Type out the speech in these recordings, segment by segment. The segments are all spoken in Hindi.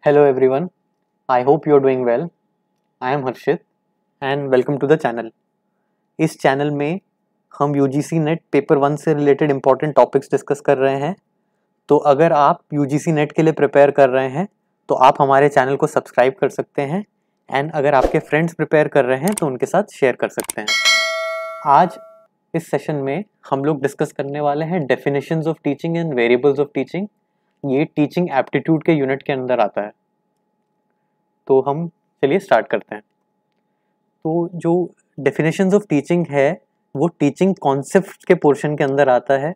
Hello everyone, I hope you are doing well. I am Harshit and welcome to the channel. इस चैनल में हम UGC नेट पेपर 1 से रिलेटेड इंपॉर्टेंट टॉपिक्स डिस्कस कर रहे हैं। तो अगर आप UGC नेट के लिए प्रिपेयर कर रहे हैं तो आप हमारे चैनल को सब्सक्राइब कर सकते हैं एंड अगर आपके फ्रेंड्स प्रिपेयर कर रहे हैं तो उनके साथ शेयर कर सकते हैं। आज इस सेशन में हम लोग डिस्कस करने वाले हैं definitions of teaching and variables of teaching. ये टीचिंग एप्टीट्यूड के यूनिट के अंदर आता है। तो हम चलिए स्टार्ट करते हैं। तो जो डेफिनेशंस ऑफ टीचिंग है वो टीचिंग कॉन्सेप्ट के पोर्शन के अंदर आता है।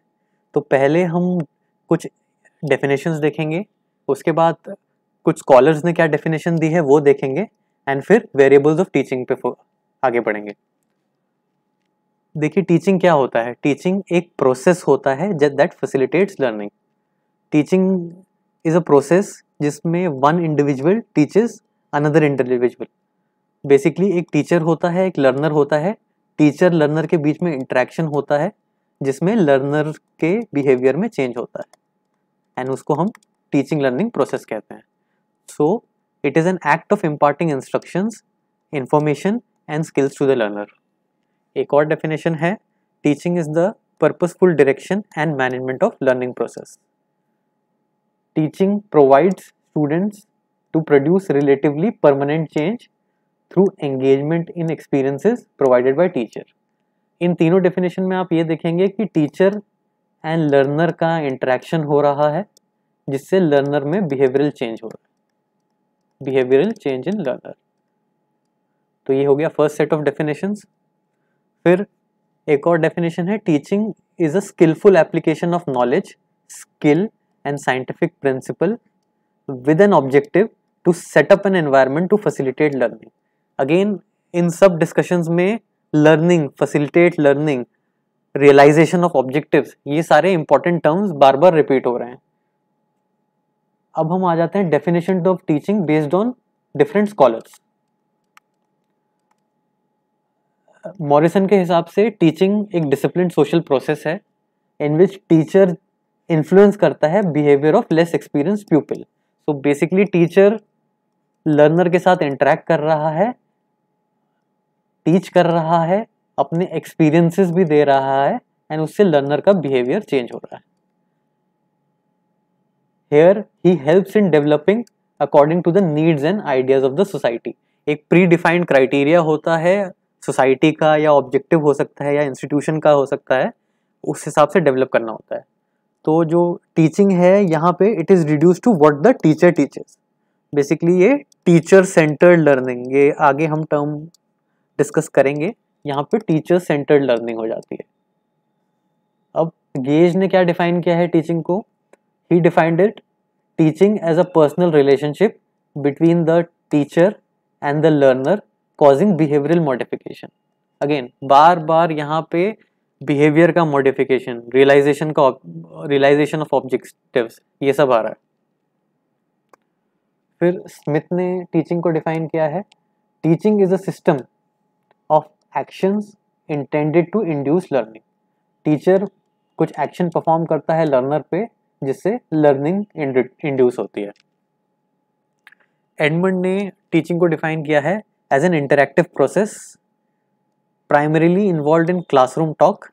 तो पहले हम कुछ डेफिनेशंस देखेंगे, उसके बाद कुछ स्कॉलर्स ने क्या डेफिनेशन दी है वो देखेंगे एंड फिर वेरिएबल्स ऑफ टीचिंग पे आगे बढ़ेंगे। देखिए टीचिंग क्या होता है। टीचिंग एक प्रोसेस होता है that facilitates learning. Teaching is a process जिसमें one individual teaches another individual. Basically एक टीचर होता है, एक लर्नर होता है। टीचर लर्नर के बीच में इंटरेक्शन होता है जिसमें लर्नर के बिहेवियर में चेंज होता है एंड उसको हम टीचिंग लर्निंग प्रोसेस कहते हैं। So it is an act of imparting instructions, information and skills to the learner. एक और डेफिनेशन है, teaching is the purposeful direction and management of learning process. Teaching provides students to produce relatively permanent change through engagement in experiences provided by teacher। इन तीनों डेफिनेशन में आप ये देखेंगे कि टीचर एंड लर्नर का इंटरेक्शन हो रहा है जिससे लर्नर में बिहेवियरल चेंज हो रहा है, बिहेवियरल चेंज इन लर्नर। तो ये हो गया फर्स्ट सेट ऑफ डेफिनेशंस। फिर एक और डेफिनेशन है, teaching is a skilful application of knowledge, skill and scientific principle with an objective to set up an environment to facilitate learning। Again इन सब डिस्कशंस में learning, facilitate learning, realisation of objectives, ये सारे इंपॉर्टेंट टर्म्स बार बार रिपीट हो रहे हैं। अब हम आ जाते हैं definition of teaching based on different scholars. Morrison के हिसाब से टीचिंग एक डिसिप्लिन सोशल प्रोसेस है इन विच टीचर इन्फ्लुएंस करता है बिहेवियर ऑफ लेस एक्सपीरियंस प्यूपिल। तो बेसिकली टीचर लर्नर के साथ इंटरेक्ट कर रहा है, टीच कर रहा है, अपने एक्सपीरियंसेस भी दे रहा है एंड उससे लर्नर का बिहेवियर चेंज हो रहा है। Here he helps in developing according to the needs and ideas of the society. एक प्री डिफाइंड क्राइटेरिया होता है सोसाइटी का, या ऑब्जेक्टिव हो सकता है या इंस्टीट्यूशन का हो सकता है, उस हिसाब से डेवलप करना होता है। तो जो टीचिंग है यहाँ पे it is reduce to what the teacher teachers. Basically ये टीचर सेंटर्ड लर्निंग, ये आगे हम टर्म डिस्कस करेंगे। यहाँ पे टीचर सेंटर्ड लर्निंग हो जाती है। अब गेज ने क्या डिफाइन किया है टीचिंग को? He defined it, teaching as a personal relationship between the teacher and the learner causing behavioural modification. Again बार बार यहाँ पे बिहेवियर का मॉडिफिकेशन, रियलाइजेशन ऑफ ऑब्जेक्टिव्स, ये सब आ रहा है। फिर स्मिथ ने टीचिंग को डिफाइन किया है, teaching is a system of actions intended to induce learning. Teacher कुछ एक्शन परफॉर्म करता है लर्नर पे जिससे लर्निंग इंड्यूस होती है। एडमंड ने टीचिंग को डिफाइन किया है as an interactive process primarily involved in classroom talk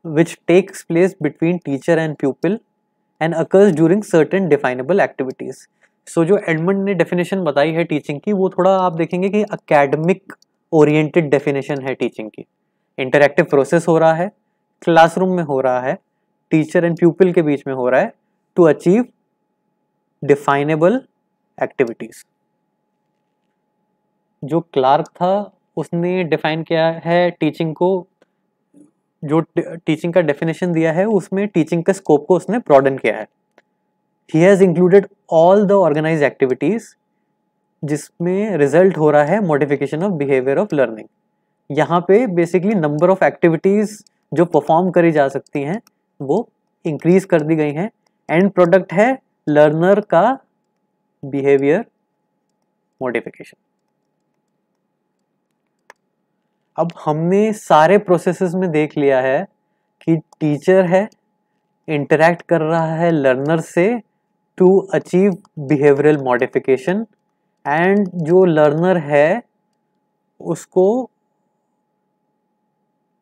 which takes place between teacher and pupil and occurs during certain definable activities। सो जो एडमंड ने डेफिनेशन बताई है टीचिंग की, वो थोड़ा आप देखेंगे कि अकेडमिक ओरिएंटेड डेफिनेशन है टीचिंग की। इंटरैक्टिव प्रोसेस हो रहा है, क्लासरूम में हो रहा है, टीचर एंड प्यूपिल के बीच में हो रहा है टू अचीव डिफाइनेबल एक्टिविटीज। जो क्लार्क था उसने डिफाइन किया है टीचिंग को, जो टीचिंग का डेफिनेशन दिया है उसमें टीचिंग के स्कोप को उसने ब्रॉडन किया है। He has included all the organise activities जिसमें रिजल्ट हो रहा है modification of behaviour of learning. यहाँ पे बेसिकली नंबर ऑफ एक्टिविटीज जो परफॉर्म करी जा सकती हैं वो इंक्रीज कर दी गई हैं। एंड प्रोडक्ट है लर्नर का बिहेवियर मॉडिफिकेशन। अब हमने सारे प्रोसेसेस में देख लिया है कि टीचर है, इंटरैक्ट कर रहा है लर्नर से to achieve behavioural modification, and जो लर्नर है उसको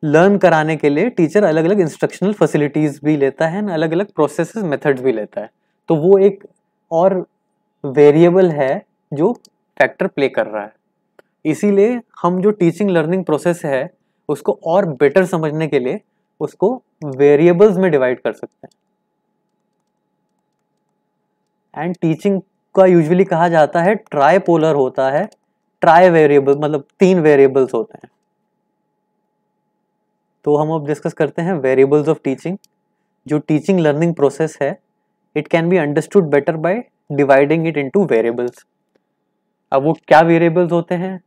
लर्न कराने के लिए टीचर अलग अलग इंस्ट्रक्शनल फैसिलिटीज भी लेता है, अलग अलग प्रोसेसेस मेथड्स भी लेता है। तो वो एक और वेरिएबल है जो फैक्टर प्ले कर रहा है। इसीलिए हम जो टीचिंग लर्निंग प्रोसेस है उसको और बेटर समझने के लिए उसको वेरिएबल्स में डिवाइड कर सकते हैं। एंड टीचिंग का यूजुअली कहा जाता है ट्राइपोलर होता है, ट्राई वेरिएबल मतलब 3 वेरिएबल्स होते हैं। तो हम अब डिस्कस करते हैं वेरिएबल्स ऑफ टीचिंग। जो टीचिंग लर्निंग प्रोसेस है it can be understood better by dividing it into variables. अब वो क्या वेरिएबल्स होते हैं?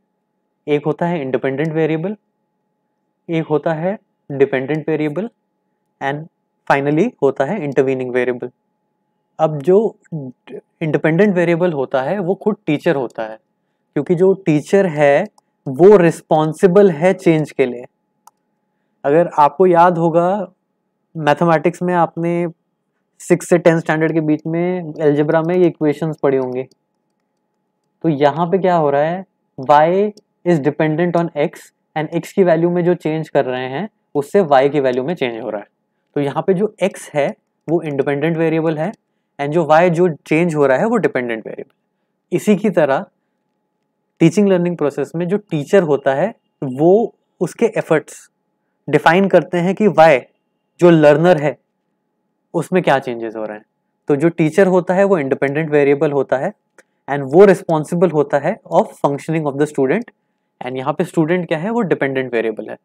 एक होता है इंडिपेंडेंट वेरिएबल, एक होता है डिपेंडेंट वेरिएबल, एंड फाइनली होता है इंटरवीनिंग वेरिएबल। अब जो इंडिपेंडेंट वेरिएबल होता है वो खुद टीचर होता है, क्योंकि जो टीचर है वो रिस्पॉन्सिबल है चेंज के लिए। अगर आपको याद होगा मैथमेटिक्स में आपने 6 से 10 स्टैंडर्ड के बीच में एल्जेब्रा में ये इक्वेशंस पढ़ी होंगी। तो यहाँ पे क्या हो रहा है, y is dependent on x and x की वैल्यू में जो चेंज कर रहे हैं उससे y की वैल्यू में चेंज हो रहा है। तो यहाँ पे जो x है वो इंडिपेंडेंट वेरिएबल है एंड जो y जो चेंज हो रहा है वो डिपेंडेंट वेरिएबल। इसी की तरह टीचिंग लर्निंग प्रोसेस में जो टीचर होता है वो उसके एफर्ट्स डिफाइन करते हैं कि y जो लर्नर है उसमें क्या चेंजेस हो रहे हैं। तो जो टीचर होता है वो इंडिपेंडेंट वेरिएबल होता है एंड वो रिस्पॉन्सिबल होता है of functioning of the student, and यहाँ पे स्टूडेंट क्या है वो डिपेंडेंट वेरिएबल है।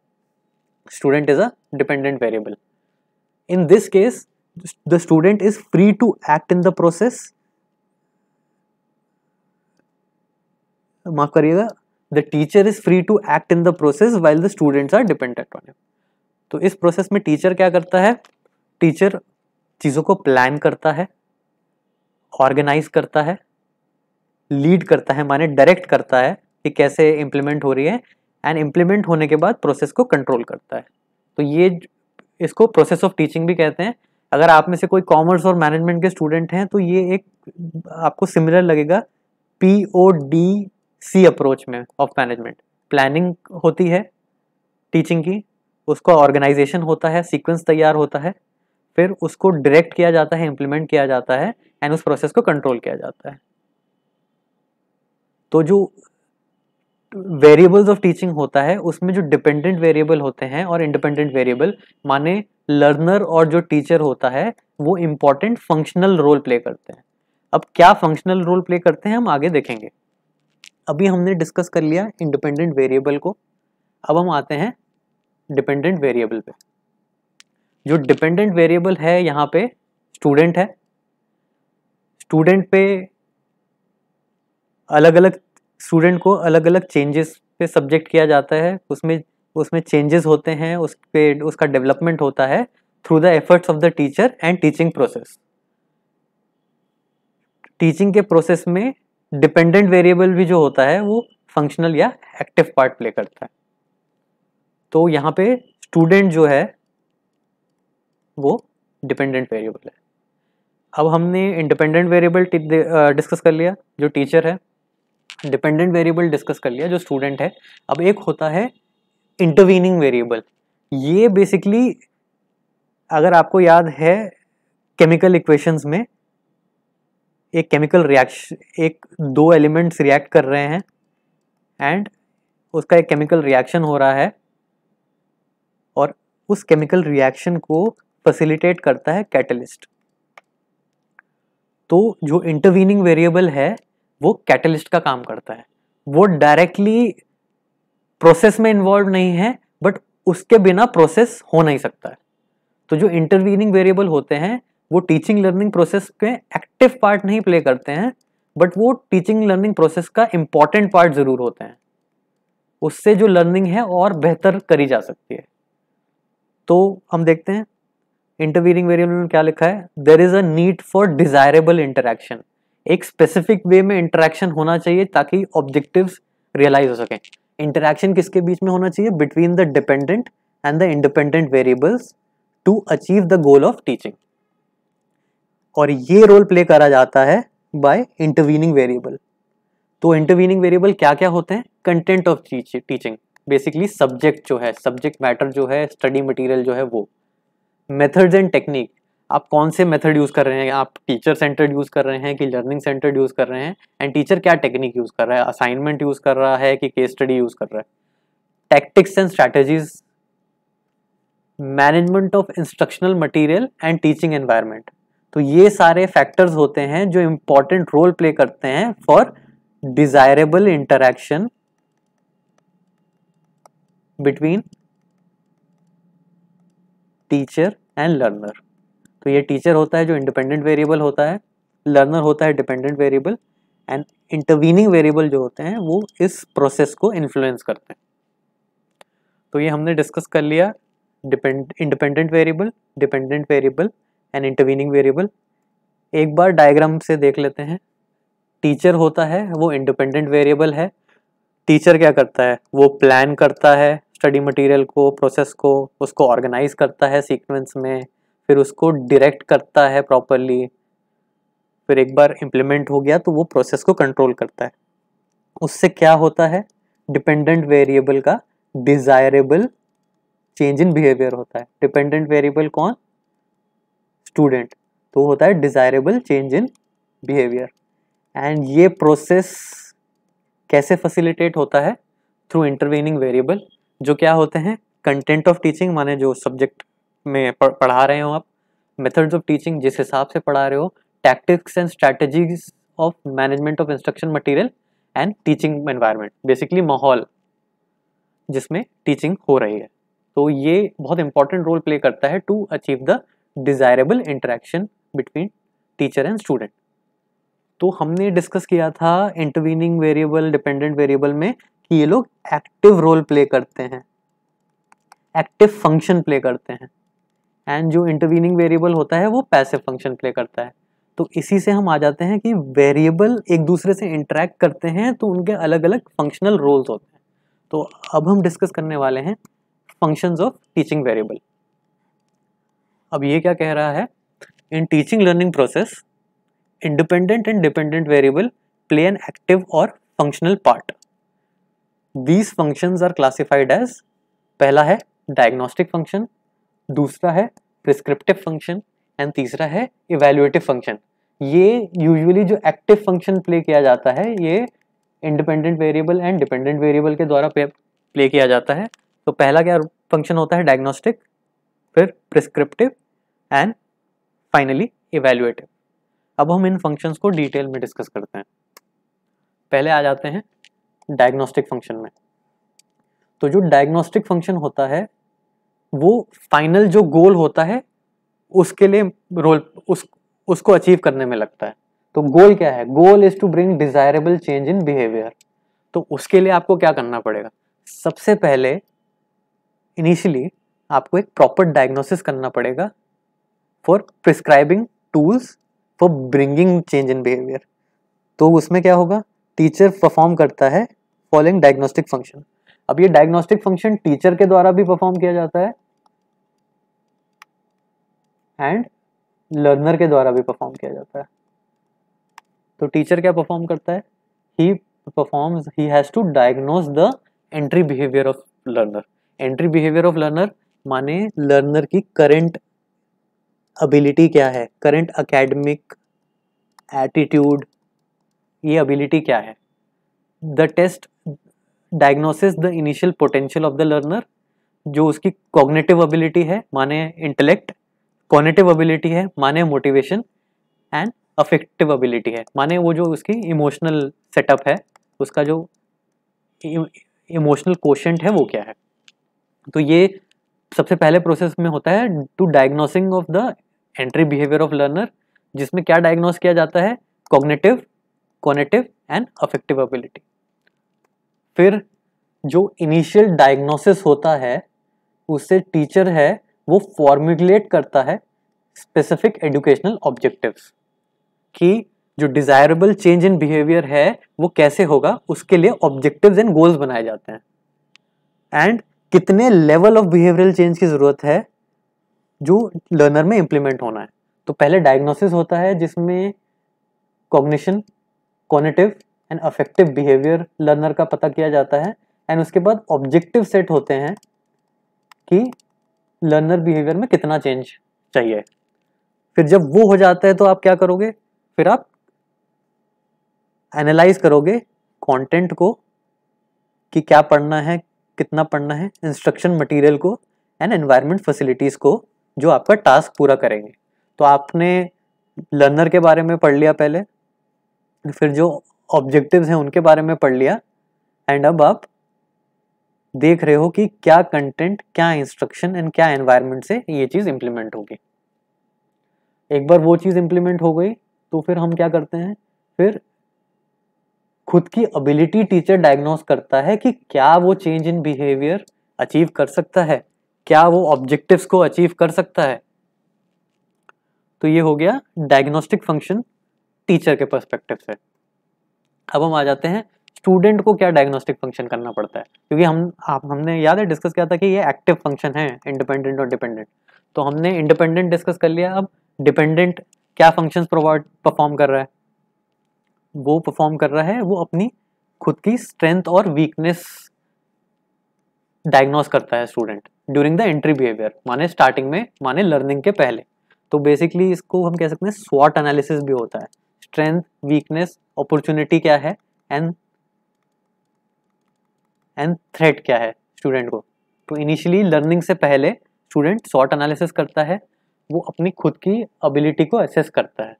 Student is a dependent variable. In this case the student is free to act in the process, माफ करिएगा, the teacher is free to act in the process while the students are dependent on him. तो इस प्रोसेस में टीचर क्या करता है? टीचर चीजों को प्लान करता है, ऑर्गेनाइज करता है, लीड करता है माने डायरेक्ट करता है कि कैसे इम्प्लीमेंट हो रही है, एंड इम्प्लीमेंट होने के बाद प्रोसेस को कंट्रोल करता है। तो ये इसको प्रोसेस ऑफ टीचिंग भी कहते हैं। अगर आप में से कोई कॉमर्स और मैनेजमेंट के स्टूडेंट हैं तो ये एक आपको सिमिलर लगेगा PODC अप्रोच में ऑफ मैनेजमेंट। प्लानिंग होती है टीचिंग की, उसका ऑर्गेनाइजेशन होता है, सीक्वेंस तैयार होता है, फिर उसको डायरेक्ट किया जाता है, इम्प्लीमेंट किया जाता है एंड उस प्रोसेस को कंट्रोल किया जाता है। तो जो वेरिएबल्स ऑफ टीचिंग होता है उसमें जो डिपेंडेंट वेरिएबल होते हैं और इंडिपेंडेंट वेरिएबल माने लर्नर और जो टीचर होता है वो इंपॉर्टेंट फंक्शनल रोल प्ले करते हैं। अब क्या फंक्शनल रोल प्ले करते हैं हम आगे देखेंगे। अभी हमने डिस्कस कर लिया इंडिपेंडेंट वेरिएबल को, अब हम आते हैं डिपेंडेंट वेरिएबल पे। जो डिपेंडेंट वेरिएबल है यहाँ पे स्टूडेंट है। स्टूडेंट पे अलग अलग स्टूडेंट को अलग अलग चेंजेस पे सब्जेक्ट किया जाता है, उसमें चेंजेस होते हैं, उस पे उसका डेवलपमेंट होता है through the efforts of the teacher and teaching process. Teaching के प्रोसेस में डिपेंडेंट वेरिएबल भी जो होता है वो फंक्शनल या एक्टिव पार्ट प्ले करता है। तो यहाँ पे स्टूडेंट जो है वो डिपेंडेंट वेरिएबल है। अब हमने इंडिपेंडेंट वेरिएबल डिस्कस कर लिया जो टीचर है, डिपेंडेंट वेरिएबल डिस्कस कर लिया जो स्टूडेंट है। अब एक होता है इंटरवीनिंग वेरिएबल। ये बेसिकली अगर आपको याद है केमिकल इक्वेशंस में एक केमिकल रिएक्शन, एक दो एलिमेंट्स रिएक्ट कर रहे हैं एंड उसका एक केमिकल रिएक्शन हो रहा है और उस केमिकल रिएक्शन को फैसिलिटेट करता है कैटलिस्ट। तो जो इंटरवीनिंग वेरिएबल है वो कैटलिस्ट का काम करता है। वो डायरेक्टली प्रोसेस में इन्वॉल्व नहीं है बट उसके बिना प्रोसेस हो नहीं सकता है। तो जो इंटरवीनिंग वेरिएबल होते हैं वो टीचिंग लर्निंग प्रोसेस के एक्टिव पार्ट नहीं प्ले करते हैं बट वो टीचिंग लर्निंग प्रोसेस का इंपॉर्टेंट पार्ट जरूर होते हैं। उससे जो लर्निंग है और बेहतर करी जा सकती है। तो हम देखते हैं इंटरवीनिंग वेरिएबल में क्या लिखा है, there is a need for desirable interaction. एक स्पेसिफिक वे में इंटरेक्शन होना चाहिए ताकि ऑब्जेक्टिव्स रियलाइज हो सकें। इंटरेक्शन किसके बीच में होना चाहिए? Between the dependent and the independent variables to achieve the goal of teaching. और ये रोल प्ले करा जाता है बाय इंटरवीनिंग वेरिएबल। तो इंटरवीनिंग वेरिएबल क्या क्या होते हैं? Content of teaching, basically subject जो है, सब्जेक्ट मैटर जो है, स्टडी मटेरियल जो है वो। मेथड्स एंड टेक्निक, आप कौन से मेथड यूज कर रहे हैं, आप टीचर सेंटर्ड यूज कर रहे हैं कि लर्निंग सेंटर्ड यूज कर रहे हैं, एंड टीचर क्या टेक्निक यूज कर रहा है, असाइनमेंट यूज कर रहा है कि केस स्टडी यूज कर रहा है। Tactics and strategies, management of instructional material and teaching environment. तो ये सारे फैक्टर्स होते हैं जो इंपॉर्टेंट रोल प्ले करते हैं for desirable interaction between teacher and learner. तो ये टीचर होता है जो इंडिपेंडेंट वेरिएबल होता है, लर्नर होता है dependent variable, and intervening variable जो होते हैं वो इस प्रोसेस को इन्फ्लुएंस करते हैं। तो ये हमने डिस्कस कर लिया, independent variable, dependent variable and intervening variable. एक बार डायग्राम से देख लेते हैं। टीचर होता है वो इंडिपेंडेंट वेरिएबल है। टीचर क्या करता है? वो प्लान करता है स्टडी मटेरियल को, प्रोसेस को, उसको ऑर्गेनाइज करता है सीक्वेंस में, फिर उसको डायरेक्ट करता है प्रॉपरली, फिर एक बार इम्प्लीमेंट हो गया तो वो प्रोसेस को कंट्रोल करता है। उससे क्या होता है? डिपेंडेंट वेरिएबल का डिजायरेबल चेंज इन बिहेवियर होता है। डिपेंडेंट वेरिएबल कौन? स्टूडेंट। तो होता है desirable change in behaviour. And ये प्रोसेस कैसे फैसिलिटेट होता है? थ्रू इंटरवीनिंग वेरिएबल, जो क्या होते हैं? कंटेंट ऑफ टीचिंग, माने जो सब्जेक्ट में पढ़ा रहे हो आप, मेथड्स ऑफ टीचिंग, जिस हिसाब से पढ़ा रहे हो, tactics and strategies of management of instruction material and teaching environment, basically माहौल जिसमें टीचिंग हो रही है। तो ये बहुत इंपॉर्टेंट रोल प्ले करता है to achieve the desirable interaction between teacher and student. तो हमने डिस्कस किया था इंटरवीनिंग वेरिएबल, डिपेंडेंट वेरिएबल में कि ये लोग एक्टिव रोल प्ले करते हैं, एक्टिव फंक्शन प्ले करते हैं, एंड जो इंटरवीनिंग वेरिएबल होता है वो पैसिव फंक्शन प्ले करता है। तो इसी से हम आ जाते हैं कि वेरिएबल एक दूसरे से इंटरेक्ट करते हैं तो उनके अलग अलग फंक्शनल रोल्स होते हैं। तो अब हम डिस्कस करने वाले हैं फंक्शंस ऑफ टीचिंग वेरिएबल। अब ये क्या कह रहा है? In teaching learning process, independent and dependent variable play an active और functional part. These functions are classified as, पहला है डायग्नोस्टिक फंक्शन, दूसरा है प्रिस्क्रिप्टिव फंक्शन, एंड तीसरा है इवैल्यूएटिव फंक्शन। ये यूजुअली जो एक्टिव फंक्शन प्ले किया जाता है ये independent variable and dependent variable के द्वारा प्ले किया जाता है। तो पहला क्या फंक्शन होता है? डायग्नोस्टिक, फिर प्रिस्क्रिप्टिव एंड फाइनली इवैल्यूएटिव। अब हम इन फंक्शंस को डिटेल में डिस्कस करते हैं। पहले आ जाते हैं डायग्नोस्टिक फंक्शन में। तो जो डायग्नोस्टिक फंक्शन होता है वो फाइनल जो गोल होता है उसके लिए उसको अचीव करने में लगता है। तो गोल क्या है? Goal is to bring desirable change in behaviour. तो उसके लिए आपको क्या करना पड़ेगा? सबसे पहले इनिशियली आपको एक प्रॉपर डायग्नोसिस करना पड़ेगा for prescribing tools for bringing change in behaviour. तो उसमें क्या होगा? टीचर परफॉर्म करता है फॉलोइंग डायग्नोस्टिक फंक्शन। अब ये डायग्नोस्टिक फंक्शन टीचर के द्वारा भी परफॉर्म किया जाता है एंड लर्नर के द्वारा भी परफॉर्म किया जाता है। तो टीचर क्या परफॉर्म करता है? he has to diagnose the entry behavior of learner। Entry behaviour of learner माने लर्नर की करंट एबिलिटी क्या है, करंट एकेडमिक एटीट्यूड, ये एबिलिटी क्या है। The test diagnosis the initial potential of the learner, जो उसकी कॉग्निटिव एबिलिटी है माने इंटेलेक्ट, कॉग्निटिव एबिलिटी है माने मोटिवेशन, एंड अफेक्टिव एबिलिटी है माने वो जो उसकी इमोशनल सेटअप है, उसका जो इमोशनल कोशेंट है वो क्या है। तो ये सबसे पहले प्रोसेस में होता है to diagnosing of the entry behaviour of learner, जिसमें क्या डायग्नोस किया जाता है? Cognitive, cognitive and affective ability. फिर जो इनिशियल डायग्नोसिस होता है उससे टीचर है वो फॉर्मुलेट करता है स्पेसिफिक एजुकेशनल ऑब्जेक्टिव्स, कि जो डिजायरेबल चेंज इन बिहेवियर है वो कैसे होगा, उसके लिए ऑब्जेक्टिव्स एंड गोल्स बनाए जाते हैं, एंड कितने लेवल ऑफ बिहेवियरल चेंज की जरूरत है जो लर्नर में इंप्लीमेंट होना है। तो पहले डायग्नोसिस होता है जिसमें cognition, cognitive and affective behaviour learner का पता किया जाता है, एंड उसके बाद ऑब्जेक्टिव सेट होते हैं कि लर्नर बिहेवियर में कितना चेंज चाहिए। फिर जब वो हो जाता है तो आप क्या करोगे, फिर आप एनालाइज करोगे कंटेंट को कि क्या पढ़ना है, कितना पढ़ना है, इंस्ट्रक्शन मटेरियल को एंड एनवायरनमेंट फैसिलिटीज़ को जो आपका टास्क पूरा करेंगे। तो आपने लर्नर के बारे में पढ़ लिया पहले, फिर जो ऑब्जेक्टिव्स हैं उनके बारे में पढ़ लिया, एंड अब आप देख रहे हो कि क्या कंटेंट, क्या इंस्ट्रक्शन एंड क्या एनवायरनमेंट से ये चीज़ इम्प्लीमेंट होगी। एक बार वो चीज़ इम्प्लीमेंट हो गई तो फिर हम क्या करते हैं, फिर खुद की एबिलिटी टीचर डायग्नोस करता है कि क्या वो चेंज इन बिहेवियर अचीव कर सकता है, क्या वो ऑब्जेक्टिव्स को अचीव कर सकता है। तो ये हो गया डायग्नोस्टिक फंक्शन टीचर के पर्सपेक्टिव से। अब हम आ जाते हैं स्टूडेंट को क्या डायग्नोस्टिक फंक्शन करना पड़ता है, क्योंकि हमने याद है डिस्कस किया था कि ये एक्टिव फंक्शन है, इंडिपेंडेंट और डिपेंडेंट। तो हमने इंडिपेंडेंट डिस्कस कर लिया, अब डिपेंडेंट क्या फंक्शंस परफॉर्म कर रहा है, वो परफॉर्म कर रहा है, वो अपनी खुद की स्ट्रेंथ और वीकनेस डायग्नोस करता है student during the entry behaviour, माने स्टार्टिंग में, माने लर्निंग के पहले। तो बेसिकली इसको हम कह सकते हैं स्वॉट एनालिसिस भी होता है, स्ट्रेंथ, वीकनेस, अपॉर्चुनिटी क्या है एंड थ्रेट क्या है स्टूडेंट को। तो इनिशियली लर्निंग से पहले स्टूडेंट स्वॉट एनालिसिस करता है, वो अपनी खुद की एबिलिटी को असेस करता है।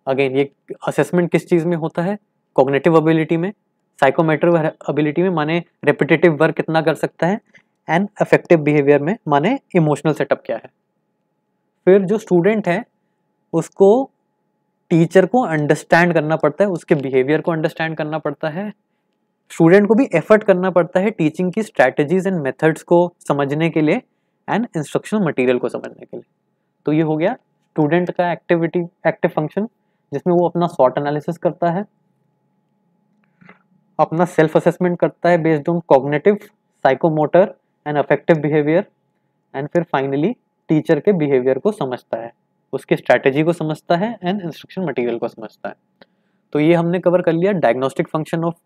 अगेन ये असेसमेंट किस चीज़ में होता है, कॉग्निटिव एबिलिटी में, साइकोमेट्रिक एबिलिटी में, माने रेपिटेटिव वर्क कितना कर सकता है, एंड अफेक्टिव बिहेवियर में, माने इमोशनल सेटअप क्या है। फिर जो स्टूडेंट है उसको टीचर को अंडरस्टैंड करना पड़ता है, उसके बिहेवियर को अंडरस्टैंड करना पड़ता है, स्टूडेंट को भी एफर्ट करना पड़ता है टीचिंग की स्ट्रैटेजीज एंड मेथड्स को समझने के लिए एंड इंस्ट्रक्शनल मटेरियल को समझने के लिए। तो ये हो गया स्टूडेंट का एक्टिव फंक्शन, जिसमें वो अपना स्वॉट एनालिसिस करता है, अपना सेल्फ असेसमेंट करता है based on cognitive, psychomotor and affective behaviour, and फिर फाइनली टीचर के बिहेवियर को समझता है, उसकी स्ट्रैटेजी को समझता है एंड इंस्ट्रक्शन मटेरियल को समझता है। तो ये हमने कवर कर लिया diagnostic function of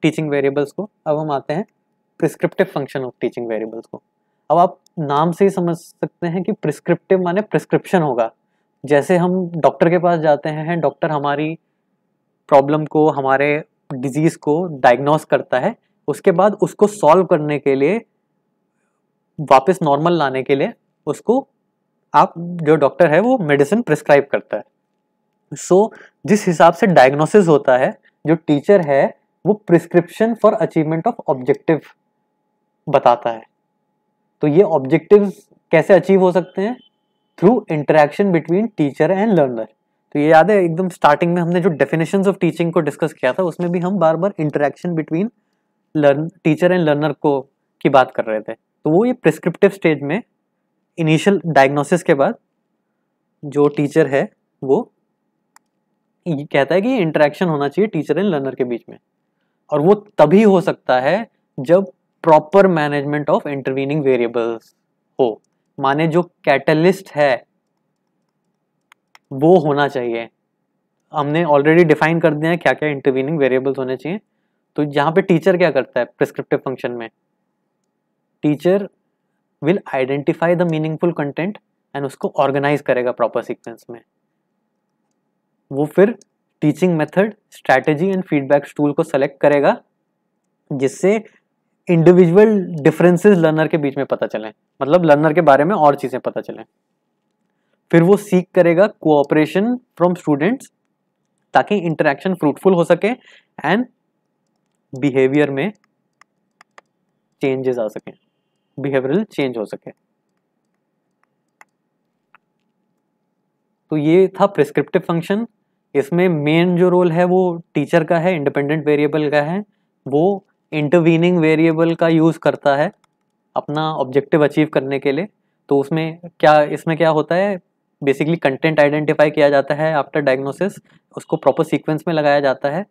teaching variables को। अब हम आते हैं prescriptive function of teaching variables को। अब आप नाम से ही समझ सकते हैं कि प्रिस्क्रिप्टिव माने प्रिस्क्रिप्शन होगा। जैसे हम डॉक्टर के पास जाते हैं, डॉक्टर हमारी प्रॉब्लम को, हमारे डिजीज़ को डायग्नोस करता है, उसके बाद उसको सॉल्व करने के लिए, वापस नॉर्मल लाने के लिए उसको आप जो डॉक्टर है वो मेडिसिन प्रिस्क्राइब करता है। जिस हिसाब से डायग्नोसिस होता है, जो टीचर है वो prescription for achievement of objective बताता है। तो ये ऑब्जेक्टिव्स कैसे अचीव हो सकते हैं, through interaction between teacher and learner. तो ये याद है एकदम स्टार्टिंग में हमने जो डेफिनेशंस ऑफ टीचिंग को डिस्कस किया था, उसमें भी हम बार बार interaction between teacher and learner को की बात कर रहे थे। तो वो ये प्रिस्क्रिप्टिव स्टेज में इनिशियल डायग्नोसिस के बाद जो टीचर है वो ये कहता है कि इंटरेक्शन होना चाहिए टीचर एंड लर्नर के बीच में, और वो तभी हो सकता है जब proper management of intervening variables हो, माने जो कैटलिस्ट है वो होना चाहिए। हमने ऑलरेडी डिफाइन कर दिया है क्या क्या इंटरवीनिंग वेरिएबल्स होने चाहिए। तो यहाँ पे टीचर क्या करता है प्रिस्क्रिप्टिव फंक्शन में, teacher will identify the meaningful content and उसको ऑर्गेनाइज करेगा प्रॉपर सीक्वेंस में। वो फिर teaching method, strategy and feedback tool को सेलेक्ट करेगा, जिससे इंडिविजुअल डिफरेंसेस लर्नर के बीच में पता चलें, मतलब लर्नर के बारे में और चीज़ें पता चलें। फिर वो सीख करेगा कोऑपरेशन फ्रॉम स्टूडेंट्स ताकि इंटरेक्शन फ्रूटफुल हो सके एंड बिहेवियर में चेंजेस आ सके, बिहेवियरल चेंज हो सके। तो ये था प्रिस्क्रिप्टिव फंक्शन। इसमें मेन जो रोल है वो टीचर का है, इंडिपेंडेंट वेरिएबल का है। वो इंटरवीनिंग वेरिएबल का यूज़ करता है अपना ऑब्जेक्टिव अचीव करने के लिए। तो इसमें क्या होता है, बेसिकली कंटेंट आइडेंटिफाई किया जाता है आफ्टर डायग्नोसिस, उसको प्रॉपर सीक्वेंस में लगाया जाता है,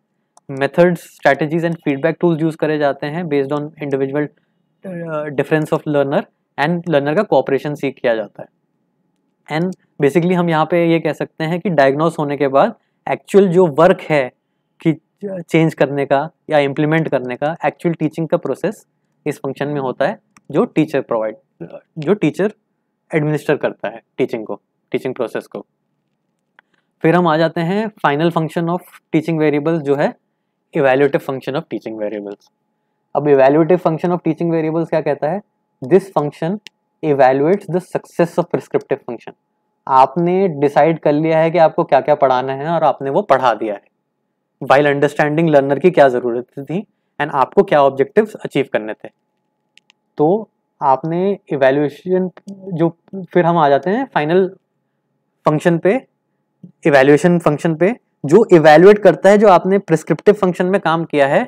methods, strategies and feedback tools use करे जाते हैं based on individual difference of learner, and learner का कोऑपरेशन सीख किया जाता है। एंड बेसिकली हम यहाँ पे ये कह सकते हैं कि डायग्नोस होने के बाद एक्चुअल जो वर्क है कि चेंज करने का या इम्प्लीमेंट करने का, एक्चुअल टीचिंग का प्रोसेस इस फंक्शन में होता है जो टीचर एडमिनिस्टर करता है टीचिंग प्रोसेस को। फिर हम आ जाते हैं final function of teaching variables जो है evaluative function of teaching variables. अब evaluative function of teaching variables क्या कहता है? This function evaluates the success of prescriptive function. आपने डिसाइड कर लिया है कि आपको क्या क्या पढ़ाना है और आपने वो पढ़ा दिया है, वाइल अंडरस्टैंडिंग लर्नर की क्या ज़रूरत थी एंड आपको क्या ऑब्जेक्टिव्स अचीव करने थे। तो आपने इवैल्यूएशन जो, फिर हम आ जाते हैं फाइनल फंक्शन पे, इवैल्यूएशन फंक्शन पे, जो इवैल्यूएट करता है जो आपने प्रिस्क्रिप्टिव फंक्शन में काम किया है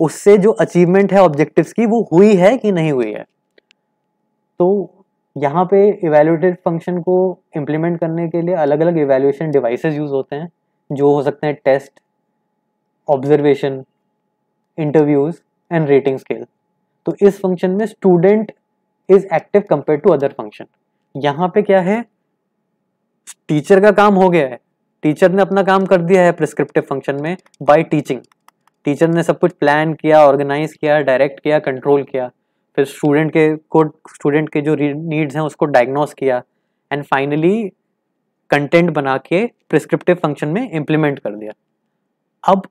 उससे जो अचीवमेंट है ऑब्जेक्टिव्स की वो हुई है कि नहीं हुई है। तो यहाँ पे इवैल्यूएटिव फंक्शन को इम्प्लीमेंट करने के लिए अलग अलग इवैल्यूएशन डिवाइसेस यूज होते हैं, जो हो सकते हैं test, observation, interviews and rating scale. तो इस फंक्शन में student is active compare to other function. यहाँ पे क्या है, टीचर का काम हो गया है, टीचर ने अपना काम कर दिया है प्रिस्क्रिप्टिव फंक्शन में बाय टीचिंग। टीचर ने सब कुछ प्लान किया, ऑर्गेनाइज किया, डायरेक्ट किया, कंट्रोल किया, फिर स्टूडेंट के जो नीड्स हैं उसको डायग्नोस किया एंड फाइनली कंटेंट बना के प्रिस्क्रिप्टिव फंक्शन में इम्प्लीमेंट कर दिया। अब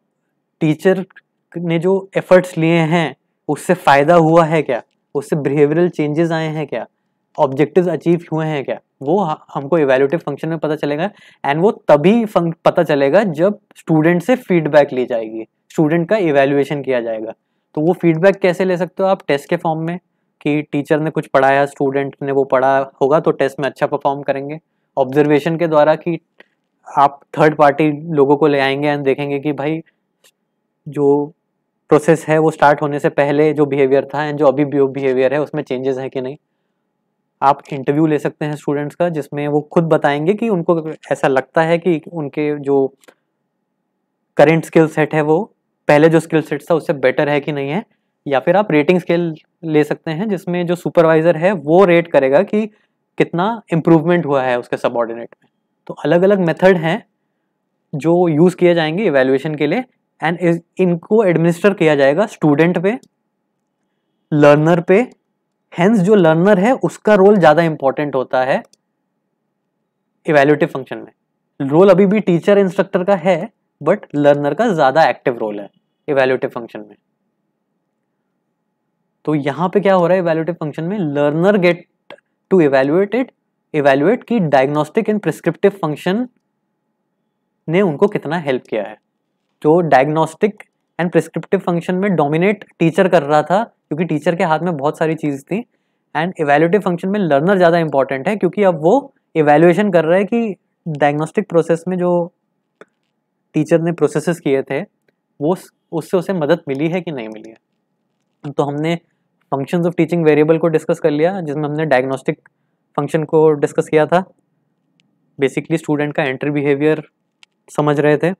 टीचर ने जो एफर्ट्स लिए हैं उससे फ़ायदा हुआ है क्या, उससे बिहेवियरल चेंजेस आए हैं क्या, ऑब्जेक्टिव्स अचीव हुए हैं क्या, वो हमको इवैल्यूएटिव फंक्शन में पता चलेगा। एंड वो तभी पता चलेगा जब स्टूडेंट से फीडबैक ली जाएगी, स्टूडेंट का इवैल्यूएशन किया जाएगा। तो वो फीडबैक कैसे ले सकते हो आप? टेस्ट के फॉर्म में, कि टीचर ने कुछ पढ़ाया, स्टूडेंट ने वो पढ़ा होगा तो टेस्ट में अच्छा परफॉर्म करेंगे। ऑब्जर्वेशन के द्वारा, कि आप थर्ड पार्टी लोगों को ले आएंगे एंड देखेंगे कि भाई जो प्रोसेस है वो स्टार्ट होने से पहले जो बिहेवियर था एंड जो अभी बिहेवियर है उसमें चेंजेस है कि नहीं। आप इंटरव्यू ले सकते हैं स्टूडेंट्स का, जिसमें वो खुद बताएंगे कि उनको ऐसा लगता है कि उनके जो करेंट स्किल सेट है वो पहले जो स्किल सेट था उससे बेटर है कि नहीं है। या फिर आप रेटिंग स्केल ले सकते हैं, जिसमें जो सुपरवाइजर है वो रेट करेगा कि कितना इम्प्रूवमेंट हुआ है उसके सबऑर्डिनेट में। तो अलग अलग मेथड हैं जो यूज़ किए जाएंगे इवैल्यूएशन के लिए एंड इनको एडमिनिस्टर किया जाएगा स्टूडेंट पे, लर्नर पे। हेंस जो लर्नर है उसका रोल ज़्यादा इंपॉर्टेंट होता है इवैल्यूएटिव फंक्शन में। रोल अभी भी टीचर इंस्ट्रक्टर का है, बट लर्नर का ज़्यादा एक्टिव रोल है इवैल्यूएटिव फंक्शन में। तो यहाँ पे क्या हो रहा है इवैल्यूएटिव फंक्शन में, लर्नर गेट टू इवैल्यूएट की डायग्नोस्टिक एंड प्रिस्क्रिप्टिव फंक्शन ने उनको कितना हेल्प किया है। जो डायग्नोस्टिक एंड प्रिस्क्रिप्टिव फंक्शन में डोमिनेट टीचर कर रहा था क्योंकि टीचर के हाथ में बहुत सारी चीज़ थी, एंड इवैल्यूएटिव फंक्शन में लर्नर ज़्यादा इंपॉर्टेंट है क्योंकि अब वो इवैल्यूएशन कर रहा है कि डायग्नोस्टिक प्रोसेस में जो टीचर ने प्रोसेसेस किए थे वो उससे उसे मदद मिली है कि नहीं मिली है। तो हमने फंक्शंस ऑफ टीचिंग वेरिएबल को डिस्कस कर लिया, जिसमें हमने डायग्नोस्टिक फंक्शन को डिस्कस किया था। बेसिकली स्टूडेंट का एंट्री बिहेवियर समझ रहे थे,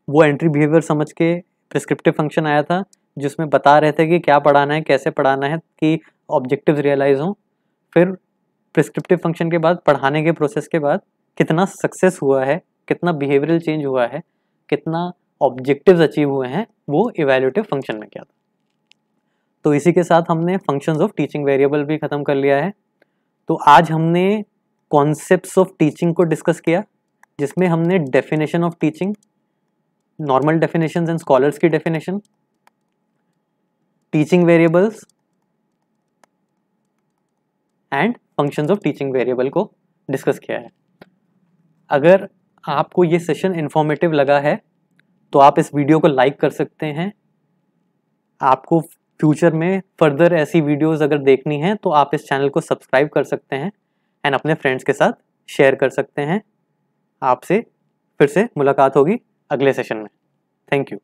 वो एंट्री बिहेवियर समझ के प्रिस्क्रिप्टिव फंक्शन आया था जिसमें बता रहे थे कि क्या पढ़ाना है, कैसे पढ़ाना है कि ऑब्जेक्टिव्स रियलाइज हों। फिर प्रिस्क्रिप्टिव फंक्शन के बाद पढ़ाने के प्रोसेस के बाद कितना सक्सेस हुआ है, कितना बिहेवियरल चेंज हुआ है, कितना ऑब्जेक्टिव्स अचीव हुए हैं, वो इवैल्यूएटिव फंक्शन में क्या था। तो इसी के साथ हमने फंक्शंस ऑफ टीचिंग वेरिएबल भी ख़त्म कर लिया है। तो आज हमने कॉन्सेप्ट्स ऑफ टीचिंग को डिस्कस किया, जिसमें हमने definition of teaching, normal definitions and scholars की definition, teaching variables and functions of teaching variable को डिस्कस किया है। अगर आपको ये सेशन इन्फॉर्मेटिव लगा है तो आप इस वीडियो को लाइक कर सकते हैं। आपको फ्यूचर में फर्दर ऐसी वीडियोस अगर देखनी है तो आप इस चैनल को सब्सक्राइब कर सकते हैं एंड अपने फ्रेंड्स के साथ शेयर कर सकते हैं। आपसे फिर से मुलाकात होगी अगले सेशन में। Thank you.